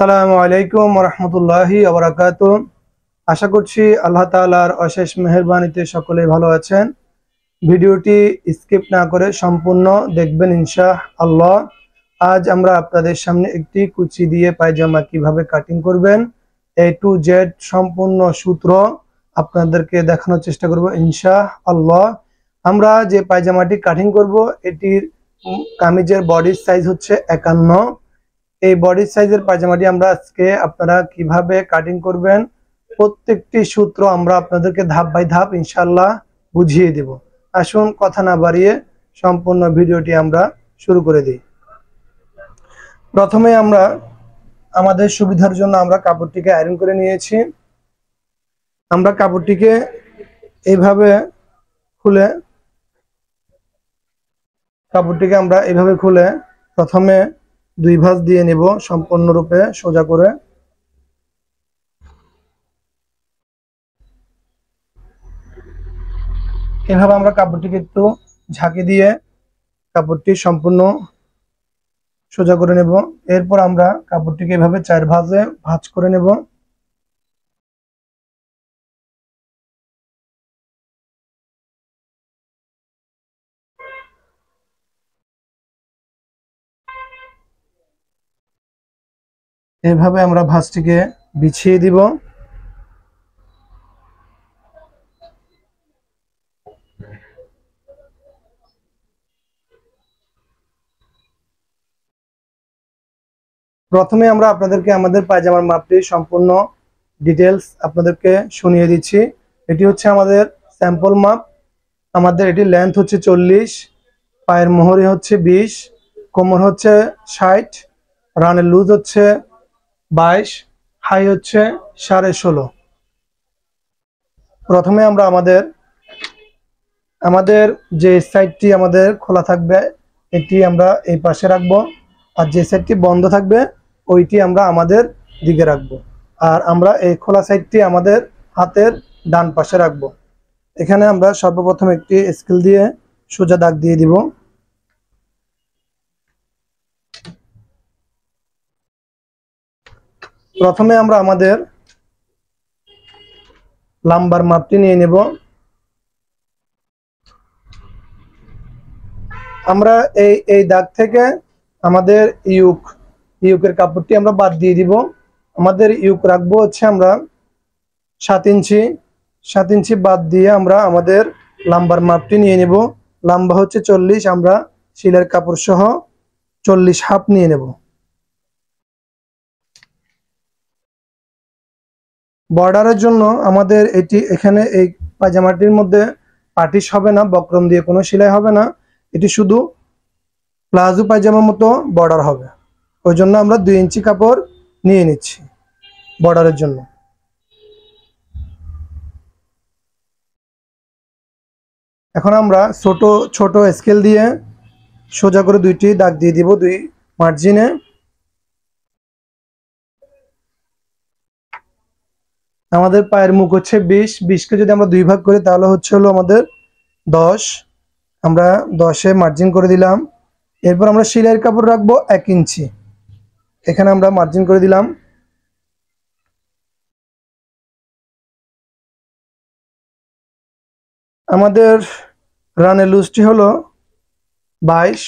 আসসালামু আলাইকুম রহমতুল্লাহি ওয়া আশা করছি আল্লাহ তাআলার অশেষ মেহেরবানিতে সকলেই ভালো আছেন। ভিডিওটি স্কিপ না করে সম্পূর্ণ দেখবেন ইনশাআল্লাহ। আজ আমরা আপনাদের সামনে একটি কুচি দিয়ে পায়জামা কিভাবে কাটিং করবেন A to Z সম্পূর্ণ সূত্র আপনাদেরকে দেখানোর চেষ্টা করব ইনশাআল্লাহ। আমরা যে পায়জামাটি কাটিং করব এটির কামিজের বডির সাইজ হচ্ছে 51। এই বডি সাইজের পায়জামাটি আমরা আজকে আপনারা কিভাবে কাটিং করবেন প্রত্যেকটি সূত্র আমরা আপনাদেরকে ধাপ বাই ধাপ ইনশাআল্লাহ বুঝিয়ে দেব। আসুন কথা না বাড়িয়ে সম্পূর্ণ ভিডিওটি আমরা শুরু করে দিই। প্রথমে আমরা আমাদের সুবিধার জন্য আমরা কাপড়টিকে আয়রন করে নিয়েছি। আমরা কাপড়টিকে এইভাবে খুলে প্রথমে দুই ভাঁজ দিয়ে নেব সম্পূর্ণরূপে সোজা করে। এভাবে আমরা কাপড়টিকে একটু ঝাঁকি দিয়ে কাপড়টি সম্পূর্ণ সোজা করে নেব। এরপর আমরা কাপড়টিকে এভাবে চার ভাঁজে ভাঁজ করে নেব। এভাবে আমরা ভাঁজটিকে বিছিয়ে দিব। প্রথমে আমরা আপনাদেরকে আমাদের পায়জামার মাপটি সম্পূর্ণ ডিটেলস আপনাদেরকে শুনিয়ে দিচ্ছি। এটি হচ্ছে আমাদের স্যাম্পল মাপ। আমাদের এটি লেন্থ হচ্ছে 40, পায়ের মোহরি হচ্ছে 20, কোমর হচ্ছে 60, রানের লুজ হচ্ছে 22, হাই হচ্ছে 16.5। প্রথমে আমরা আমাদের যে সাইডটি আমাদের খোলা থাকবে এটি আমরা এই পাশে রাখবো, আর যে সাইডটি বন্ধ থাকবে ওইটি আমরা আমাদের দিকে রাখবো, আর আমরা এই খোলা সাইডটি আমাদের হাতের ডান পাশে রাখবো। এখানে আমরা সর্বপ্রথম একটি স্কেল দিয়ে সোজা দাগ দিয়ে দিব। প্রথমে আমরা আমাদের লাম্বার মাপটি নিয়ে নেব। আমরা এই দাগ থেকে আমাদের ইউকের কাপড়টি আমরা বাদ দিয়ে দিব। আমাদের ইউক রাখবো হচ্ছে আমরা 7 ইঞ্চি। 7 ইঞ্চি বাদ দিয়ে আমরা আমাদের লাম্বার মাপটি নিয়ে নেব। লম্বা হচ্ছে 40, আমরা সিলের কাপড় সহ 40 হাফ নিয়ে নেব। বর্ডারের জন্য আমাদের এখানে এই পায়জামাটির মধ্যে পাটিশ হবে না, বক্রম দিয়ে কোনো সেলাই হবে না, এটি শুধু প্লাজো পায়জামার মতো বর্ডার হবে। ওই জন্য আমরা 2 ইঞ্চি কাপড় নিয়ে নিচ্ছি বর্ডারের জন্য। এখন আমরা ছোট স্কেল দিয়ে সোজা করে দুইটি দাগ দিয়ে দিব দুই মার্জিনে। আমাদের পায়ের মুখ হচ্ছে 20কে যদি আমরা দুই ভাগ করি তাহলে হচ্ছে হলো আমাদের 10। আমরা 10-এ মার্জিন করে দিলাম। এরপর আমরা সেলাইয়ের কাপড় রাখবো 1 ইঞ্চি। এখানে আমরা মার্জিন করে দিলাম। আমাদের রানের লুজটি হলো 22।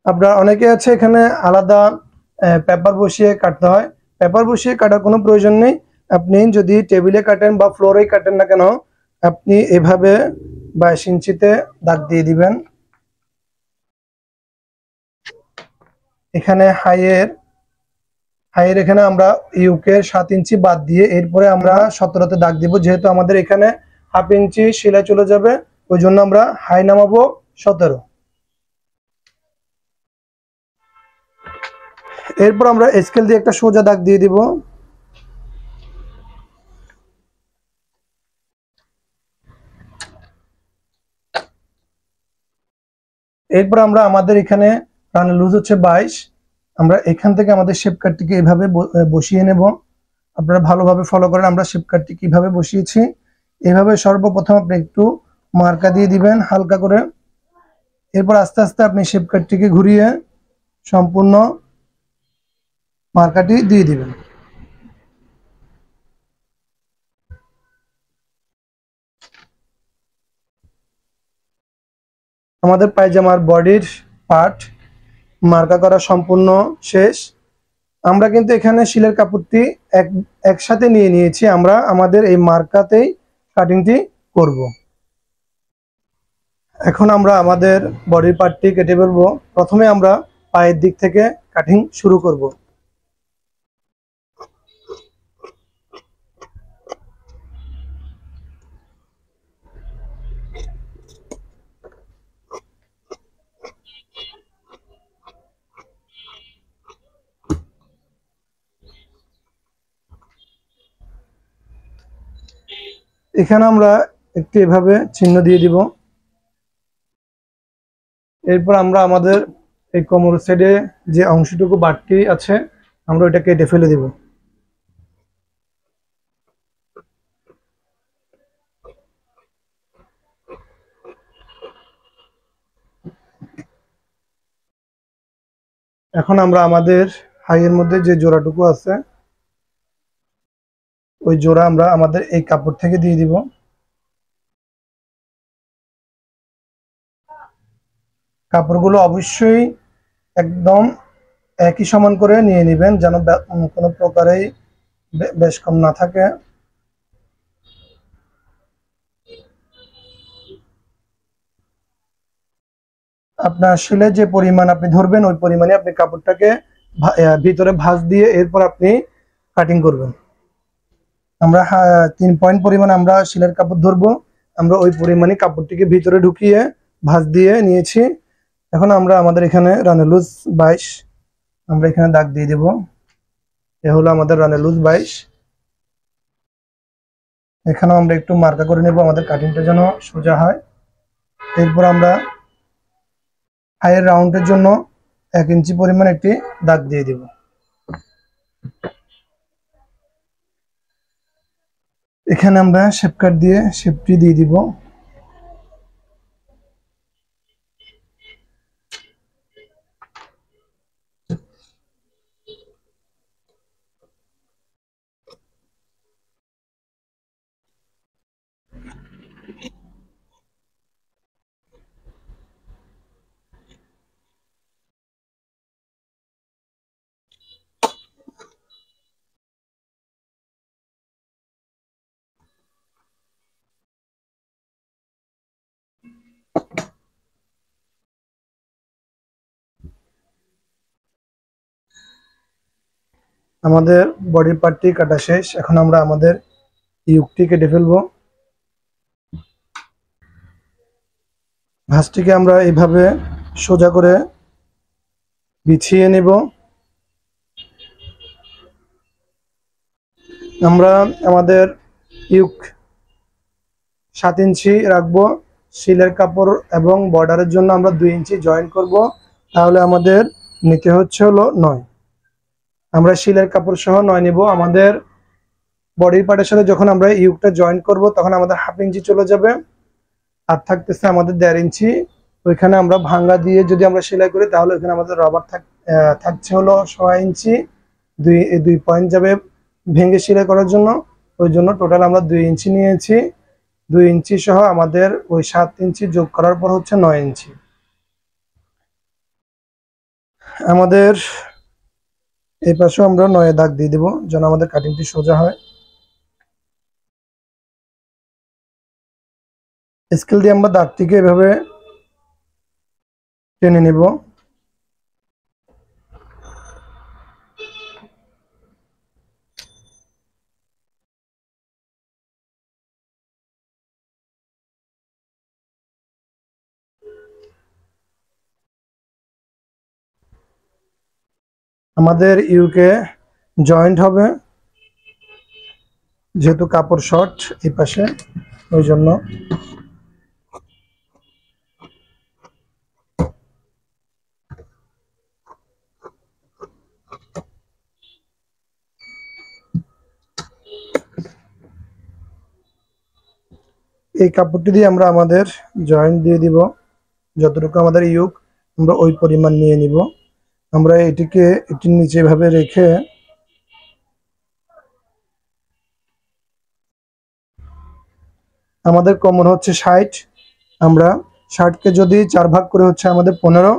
আপনার অনেকে আছে এখানে আলাদা পেপার বসিয়ে কাটতে হয়। পেপার বসিয়ে কাটার কোনো প্রয়োজন নেই। আপনি যদি টেবিলে কাটেন বা ফ্লোরে কাটেন না কেন, আপনি এভাবে 22 ইঞ্চিতে দাগ দিয়ে দিবেন। এখানে হাইয়ের এখানে আমরা ইউকের 7 ইঞ্চি বাদ দিয়ে এরপরে আমরা 17তে দাগ দিব। যেহেতু আমাদের এখানে হাফ ইঞ্চি সেলাই চলে যাবে, ওই জন্য আমরা হাই নামাবো 17। এরপর আমরা স্কেল দিয়ে একটা সোজা দাগ দিয়ে দিব। এরপর আমরা আমাদের এখানে রানের লুজ হচ্ছে 22। আমরা এখান থেকে আমাদের শেপ কাটটিকে এইভাবে বসিয়ে নেব। আপনারা ভালোভাবে ফলো করেন আমরা শেপ কাটটি কিভাবে বসিয়েছি। এভাবে সর্বপ্রথম আপনি একটু মার্কা দিয়ে দিবেন হালকা করে। এরপর আস্তে আস্তে আপনি শেপ কাটটিকে ঘুরিয়ে সম্পূর্ণ মার্কাটি দিয়ে দিবেন। আমাদের পায়জামার বডির পার্ট মার্কা করা সম্পূর্ণ শেষ। আমরা কিন্তু এখানে শিলের কাপড়টি একসাথে নিয়ে নিয়েছি। আমরা আমাদের এই মার্কাতেই কাটিংটি করব। এখন আমরা আমাদের বডির পার্টটি কেটে ফেলবো। প্রথমে আমরা পায়ের দিক থেকে কাটিং শুরু করব। এখানে আমরা একটু এভাবে চিহ্ন দিয়ে দিব। এরপর আমরা আমাদের এই কোমর সাইডে যে অংশটুকু বাড়তি আছে আমরা ওইটা কেটে ফেলে দিব। এখন আমরা আমাদের হাইয়ের মধ্যে যে জোড়াটুকু আছে ওই জোড়া আমরা আমাদের এই কাপড় থেকে দিয়ে দিব। কাপড়গুলো অবশ্যই একদম একই সমান করে নিয়ে নেবেন, যেন কোনো প্রকারেই বেশ কম না থাকে। আপনার শিলে যে পরিমাণ আপনি ধরবেন ওই পরিমাণে আপনি কাপড়টাকে ভিতরে ভাঁজ দিয়ে এরপর আপনি কাটিং করবেন। আমরা 3 পয়েন্ট পরিমাণ আমরা শিলের কাপড় ধরবো, আমরা ওই পরিমাণে কাপড়টিকে ভিতরে ঢুকিয়ে ভাঁজ দিয়ে নিয়েছি। এখন আমরা আমাদের এখানে রানের লুজ 22 আমরা এখানে দাগ দিয়ে দেব। এ হলো আমাদের রানের লুজ 22। এখানেও আমরা একটু মার্কা করে নেব আমাদের কাটিংটা যেন সোজা হয়। এরপর আমরা হাইয়ের রাউন্ডের জন্য 1 ইঞ্চি পরিমাণ একটি দাগ দিয়ে দেব। এখানে আমরা শেপ কাট দিয়ে শেপটি দিয়ে দিব। আমাদের বডি পার্টটি কাটা শেষ। এখন আমরা আমাদের ইউকটি কেটে ফেলবো। ভাঁজটিকে আমরা এইভাবে সোজা করে বিছিয়ে নেব। আমরা আমাদের ইউক 7 ইঞ্চি রাখবো। শিলের কাপড় এবং বর্ডারের জন্য আমরা 2 ইঞ্চি জয়েন করব। তাহলে আমাদের নিতে হচ্ছে হলো 9। আমরা শিলের কাপড় সহ 9 নিব। আমাদের বডির পার্টের সাথে যখন আমরা ইউকটা জয়েন করব তখন আমাদের 1/2 ইঞ্চি চলে যাবে, আর থাকতেছে আমাদের 1.5 ইঞ্চি। ওইখানে আমরা ভাঙ্গা দিয়ে যদি আমরা সেলাই করি তাহলে ওইখানে আমাদের রবার থাকছে হলো 6 ইঞ্চি। 2 পয়েন্ট যাবে ভেঙে সেলাই করার জন্য। ওই জন্য টোটাল আমরা 2 ইঞ্চি নিয়েছি। 2 ইঞ্চি সহ আমাদের ওই 7 ইঞ্চি যোগ করার পর হচ্ছে 9 ইঞ্চি। আমাদের এই পাশেও আমরা 9 দাগ দিয়ে দেবো যেন আমাদের কাটিংটি সোজা হয়। স্কেল দিয়ে আমরা দাগটিকে এভাবে টেনে নেব। আমাদের ইউকে জয়েন্ট হবে, যেহেতু কাপড় শর্ট এই পাশে, ওই জন্য এই কাপড়টি দিয়ে আমরা আমাদের জয়েন্ট দিয়ে দিব। যতটুকু আমাদের ইউক আমরা ওই পরিমাণ নিয়ে নিব। আমরা এটিকে এটির নিচে ভাবে রেখে আমাদের কমন হচ্ছে 60। আমরা 60কে যদি 4 ভাগ করে হচ্ছে আমাদের 15,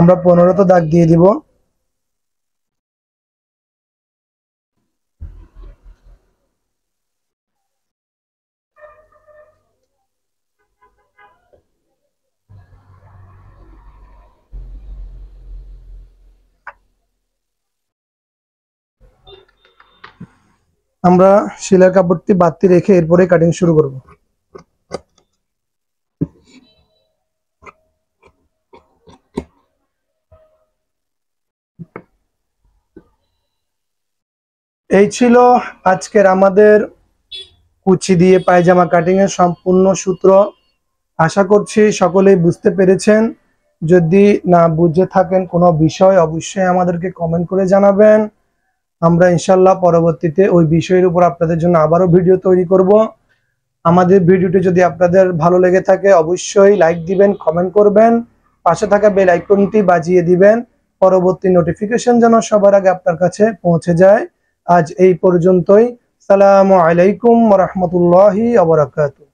আমরা 15 তো দাগ দিয়ে দিব। আমরা সেলাইয়ের কাপড়টি বাড়তি রেখে এরপরে কাটিং শুরু করব। এই ছিল আজকের আমাদের কুচি দিয়ে পায়জামা কাটিং এর সম্পূর্ণ সূত্র। আশা করছি সকলেই বুঝতে পেরেছেন। যদি না বুঝে থাকেন কোনো বিষয়, অবশ্যই আমাদেরকে কমেন্ট করে জানাবেন। আমরা ইনশাল্লাহ পরবর্তীতে ওই বিষয়ের উপর আপনাদের জন্য আবারও ভিডিও তৈরি করব। আমাদের ভিডিওটি যদি আপনাদের ভালো লেগে থাকে অবশ্যই লাইক দিবেন, কমেন্ট করবেন, পাশে থাকা বেল আইকনটি বাজিয়ে দিবেন, পরবর্তী নোটিফিকেশন যেন সবার আগে আপনার কাছে পৌঁছে যায়। আজ এই পর্যন্তই। আসসালামু আলাইকুম ওয়া রাহমাতুল্লাহি ওয়া বারাকাতুহু।